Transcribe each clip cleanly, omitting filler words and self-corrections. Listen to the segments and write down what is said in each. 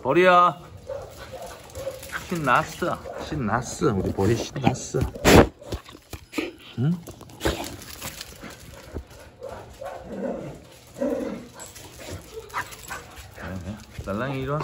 보리야, 신났어. 신났어. 우리 보리 신났어. 응? 딸랑이 이런.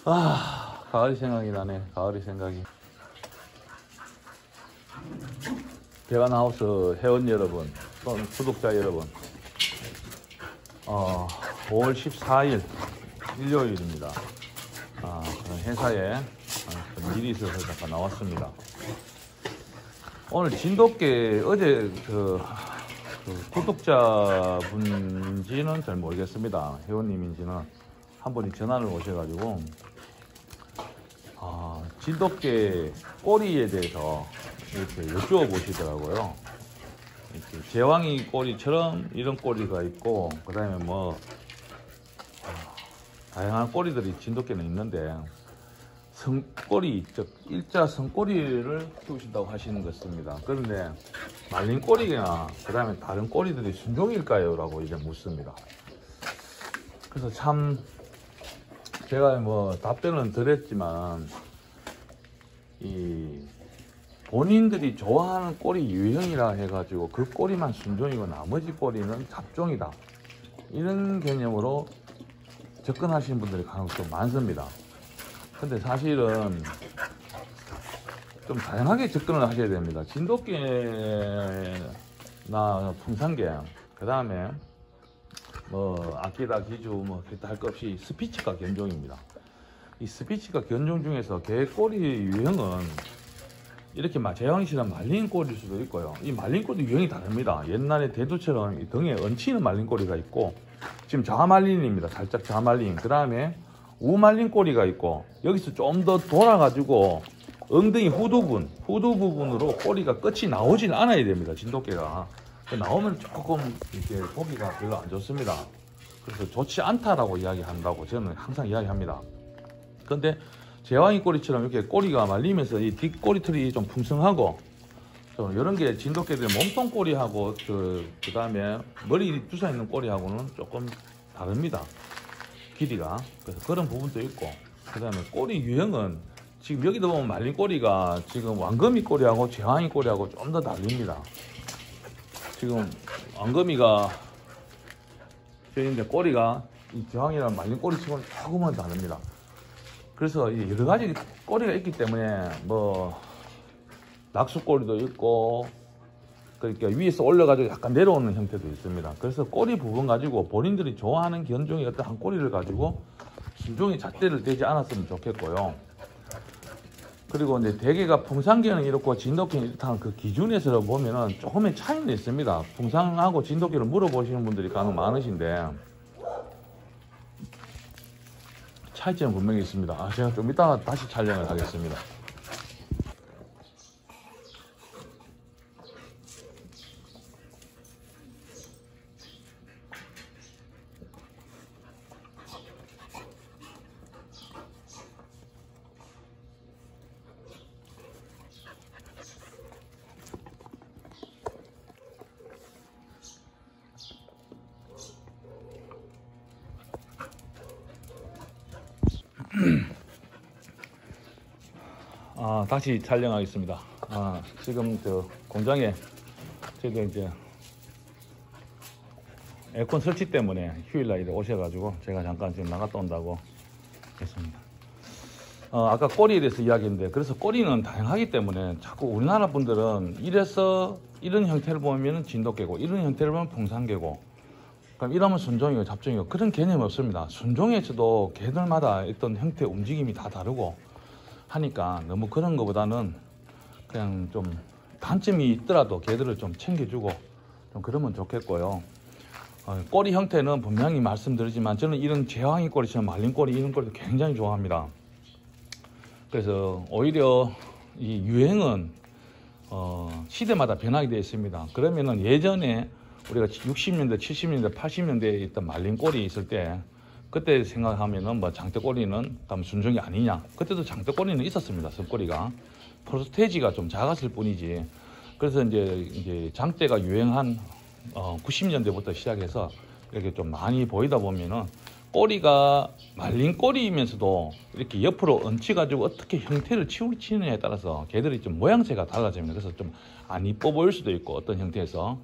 아, 가을이 생각이 나네. 가을이 생각이. 배관하우스 회원 여러분, 구독자 여러분, 5월 14일 일요일입니다. 회사에 일이 있어서 잠깐 나왔습니다. 오늘 진돗개, 어제 그 구독자분인지는 잘 모르겠습니다. 회원님인지는 한 분이 전화를 오셔가지고 진돗개 꼬리에 대해서 이렇게 여쭈어 보시더라고요. 이렇게 제왕이 꼬리처럼 이런 꼬리가 있고, 그 다음에 뭐 다양한 꼬리들이 진돗개는 있는데, 성꼬리, 즉 일자 성꼬리를 키우신다고 하시는 것입니다. 그런데 말린 꼬리나 그 다음에 다른 꼬리들이 순종일까요? 라고 이제 묻습니다. 그래서 참 제가 뭐 답변은 드렸지만, 이 본인들이 좋아하는 꼬리 유형이라 해가지고 그 꼬리만 순종이고 나머지 꼬리는 잡종이다, 이런 개념으로 접근하시는 분들이 간혹 좀 많습니다. 근데 사실은 좀 다양하게 접근을 하셔야 됩니다. 진돗개나 풍산개, 그 다음에 뭐 아키다, 기주, 뭐 기타 할 것 없이 스피츠가 견종입니다. 이 스피츠가 견종 중에서 개 꼬리 유형은 이렇게 제왕이처럼 말린 꼬리일 수도 있고요. 이 말린 꼬리 유형이 다릅니다. 옛날에 대두처럼 이 등에 얹히는 말린 꼬리가 있고, 지금 좌말린입니다. 살짝 좌말린. 그 다음에 우말린 꼬리가 있고, 여기서 좀 더 돌아가지고 엉덩이 후두 부분으로 꼬리가 끝이 나오진 않아야 됩니다. 진돗개가 나오면 조금 이렇게 보기가 별로 안 좋습니다. 그래서 좋지 않다라고 이야기한다고 저는 항상 이야기합니다. 근데 제왕이 꼬리처럼 이렇게 꼬리가 말리면서 이 뒷꼬리털이 좀 풍성하고, 좀 이런 게 진돗개들 몸통 꼬리하고 그 다음에 머리 두사 있는 꼬리하고는 조금 다릅니다. 길이가. 그래서 그런 부분도 있고, 그 다음에 꼬리 유형은 지금 여기도 보면 말린 꼬리가 지금 왕거미 꼬리하고 제왕이 꼬리하고 좀 더 다릅니다. 지금 왕거미가 이제 꼬리가 이 제왕이랑 말린 꼬리치고는 조금은 다릅니다. 그래서 여러 가지 꼬리가 있기 때문에 뭐 낙수 꼬리도 있고, 그러니까 위에서 올려가지고 약간 내려오는 형태도 있습니다. 그래서 꼬리 부분 가지고 본인들이 좋아하는 견종의 어떤 한 꼬리를 가지고 순종이 잣대를 대지 않았으면 좋겠고요. 그리고 이제 대개가 풍산개는 이렇고 진돗개는 이렇다는 그 기준에서 보면은 조금의 차이는 있습니다. 풍산하고 진돗개를 물어보시는 분들이 간혹 많으신데 차이점은 분명히 있습니다. 제가 좀 이따가 다시 촬영을 하겠습니다. 다시 촬영하겠습니다. 지금 공장에 저희도 이제 에어컨 설치 때문에 휴일날 이래 오셔가지고 제가 잠깐 지금 나갔다 온다고 했습니다. 아까 꼬리에 대해서 이야기했는데, 그래서 꼬리는 다양하기 때문에 자꾸 우리나라 분들은 이래서 이런 형태를 보면 진돗개고, 이런 형태를 보면 풍산개고, 그럼 이러면 순종이고 잡종이고, 그런 개념이 없습니다. 순종에서도 개들마다 어떤 형태 움직임이 다 다르고 하니까 너무 그런 것보다는 그냥 좀 단점이 있더라도 개들을 좀 챙겨주고 좀 그러면 좋겠고요. 꼬리 형태는 분명히 말씀드리지만 저는 이런 제왕이 꼬리처럼 말린 꼬리 이런 꼬리도 굉장히 좋아합니다. 그래서 오히려 이 유행은 시대마다 변하게 되어 있습니다. 그러면은 예전에 우리가 60년대, 70년대, 80년대에 있던 말린 꼬리 있을 때 그때 생각하면은 뭐 장대꼬리는 순종이 아니냐. 그때도 장대꼬리는 있었습니다. 선꼬리가 프로스테이지가 좀 작았을 뿐이지. 그래서 이제 장대가 유행한 90년대부터 시작해서 이렇게 좀 많이 보이다 보면은 꼬리가 말린 꼬리이면서도 이렇게 옆으로 얹혀가지고 어떻게 형태를 치느냐에 따라서 걔들이 좀 모양새가 달라집니다. 그래서 좀 안 이뻐 보일 수도 있고 어떤 형태에서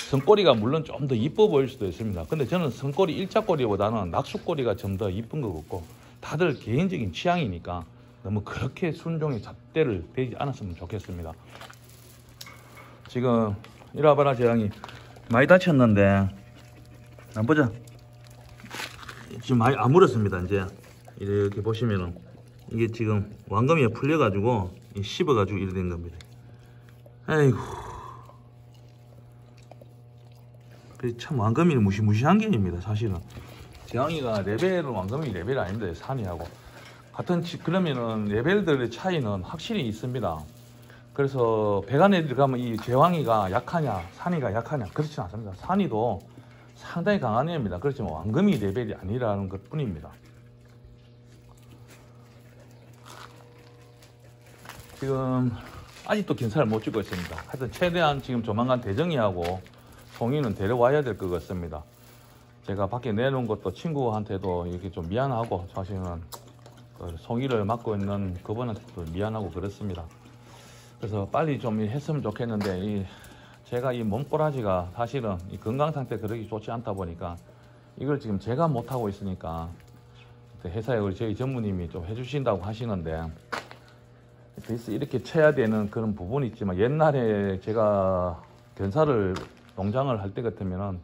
선꼬리가 물론 좀 더 이뻐 보일 수도 있습니다. 근데 저는 선꼬리 일자꼬리보다는 낙수꼬리가 좀 더 이쁜 것 같고 다들 개인적인 취향이니까 너무 그렇게 순종의 잣대를 대지 않았으면 좋겠습니다. 지금 이리 와봐라 재앙이 많이 다쳤는데 한번 보자. 지금 많이 아물었습니다. 이제 이렇게 보시면은 이게 지금 왕거미가 풀려가지고 씹어가지고 이래 된 겁니다. 아이고, 참 왕거미는 무시무시한 개입니다. 사실은 재앙이가 레벨은 왕거미 레벨이 아닙니다. 산이하고 같은 그러면은 레벨들의 차이는 확실히 있습니다. 그래서 배관 애들 가면 이 제왕이가 약하냐 산이가 약하냐 그렇지 않습니다. 산이도 상당히 강한 애입니다. 그렇지만 왕거미 레벨이 아니라는 것 뿐입니다. 지금 아직도 긴살을 못 찍고 있습니다. 하여튼 최대한 지금 조만간 대정이하고 송이는 데려와야 될 것 같습니다. 제가 밖에 내놓은 것도 친구한테도 이렇게 좀 미안하고 사실은 송이를 맡고 있는 그분한테도 미안하고 그렇습니다. 그래서 빨리 좀 했으면 좋겠는데 제가 이 몸꼬라지가 사실은 이 건강 상태 그렇게 좋지 않다 보니까 이걸 지금 제가 못하고 있으니까 회사에 우리 저희 전무님이 좀 해주신다고 하시는데 이렇게 쳐야 되는 그런 부분이 있지만 옛날에 제가 견사를 농장을 할 때 같으면은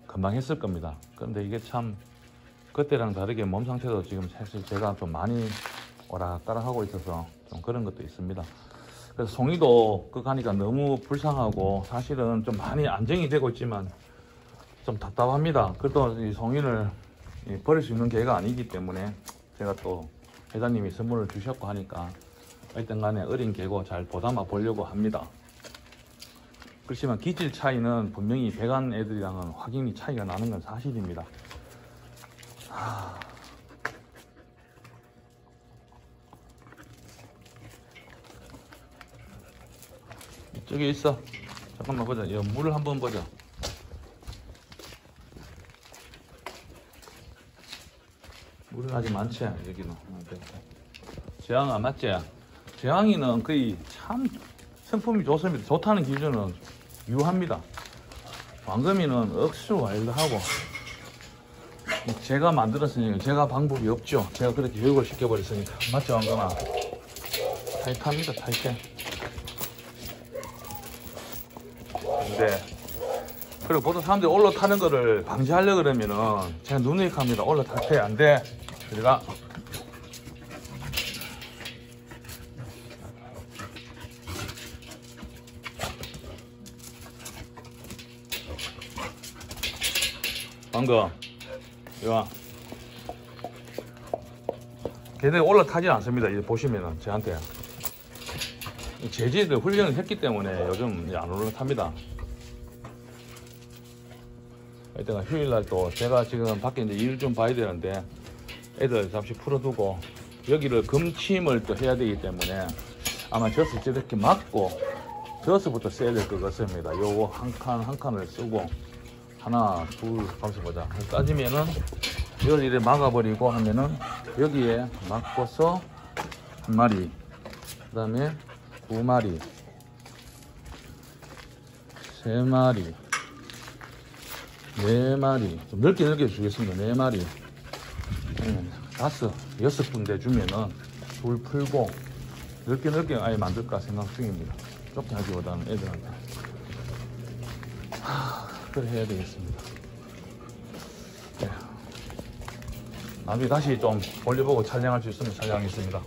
금방 했을 겁니다. 그런데 이게 참 그때랑 다르게 몸 상태도 지금 사실 제가 좀 많이 오락가락하고 있어서 좀 그런 것도 있습니다. 그래서 송이도 그거 가니까 너무 불쌍하고 사실은 좀 많이 안정이 되고 있지만 좀 답답합니다. 그래도 이 송이를 버릴 수 있는 개가 아니기 때문에 제가 또 회장님이 선물을 주셨고 하니까 일단 간에 어린 개고 잘 보담아 보려고 합니다. 그렇지만 기질 차이는 분명히 배관 애들이랑은 확연히 차이가 나는 건 사실입니다. 저기 있어. 잠깐만 보자. 물을 한번 보자. 물은 아직 많지 여기는. 재앙아 맞지? 재앙이는 거의 참 성품이 좋습니다. 좋다는 기준은 유합니다. 왕거미는 억수 와일드하고 제가 만들었으니까 제가 방법이 없죠. 제가 그렇게 교육을 시켜버렸으니까. 맞죠 왕거마? 타이트합니다. 타이트. 근데 그리고 보통 사람들이 올라타는 거를 방지하려고 그러면은 제가 누누이 합니다. 올라탈 때 안 돼. 들어가. 방금 이거 걔들 올라타지 않습니다. 이제 보시면은 저한테 재질들 훈련을 했기 때문에 요즘 안 올라탑니다. 이때가 휴일날 또 제가 지금 밖에 이제 일 좀 봐야 되는데 애들 잠시 풀어두고 여기를 금침을 또 해야 되기 때문에 아마 젖을 저렇게 막고 젖부터 써야 될 것 같습니다. 요거 한 칸을 쓰고 하나, 둘, 가면서 보자. 따지면은 이걸 이렇게 막아버리고 하면은 여기에 막고서 한 마리, 그 다음에 두 마리, 세 마리, 네 마리, 좀 넓게 주겠습니다. 네 마리, 다섯, 여섯 군데 주면은 둘 풀고 넓게 아예 만들까 생각 중입니다. 좁게 하기보다는 애들한테. 그걸 해야 되겠습니다. 네. 나중에 다시 좀 올려보고 촬영할 수 있으면 촬영하겠습니다.